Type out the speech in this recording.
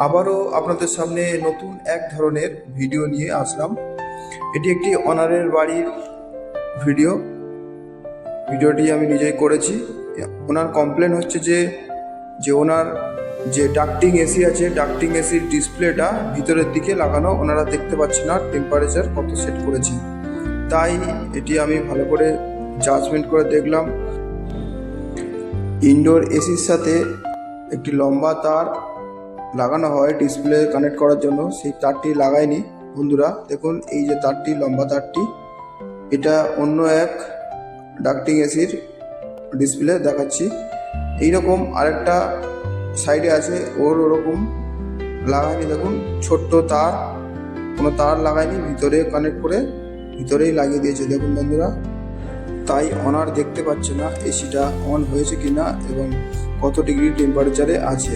আবারও আপনাদের সামনে নতুন এক ধরনের ভিডিও নিয়ে আসলাম। এটি একটি ওনারের বাড়ির ভিডিওটি আমি নিজেই করেছি। ওনার কমপ্লেন হচ্ছে যে ওনার যে ডাক্টিং এসি আছে, ডাক্টিং এসির ডিসপ্লেটা ভিতরের দিকে লাগানো, ওনারা দেখতে পাচ্ছেন না টেম্পারেচার কত সেট করেছে। তাই এটি আমি ভালো করে জাজমেন্ট করে দেখলাম। ইনডোর এসির সাথে একটি লম্বা তার লাগানো হয় ডিসপ্লে কানেক্ট করার জন্য, সেই তারটি লাগায়নি বন্ধুরা। দেখুন এই যে তারটি, লম্বা তারটি, এটা অন্য এক ডাক্টিং এসির ডিসপ্লে দেখাচ্ছি। এইরকম আরেকটা সাইডে আছে, ওরকম লাগায়নি। দেখুন ছোট্ট তার, কোনো তার লাগায়নি, ভিতরে কানেক্ট করে ভিতরেই লাগিয়ে দিয়েছে দেখুন বন্ধুরা। তাই ওনার দেখতে পাচ্ছে না এসিটা অন হয়েছে কিনা এবং কত ডিগ্রি টেম্পারেচারে আছে।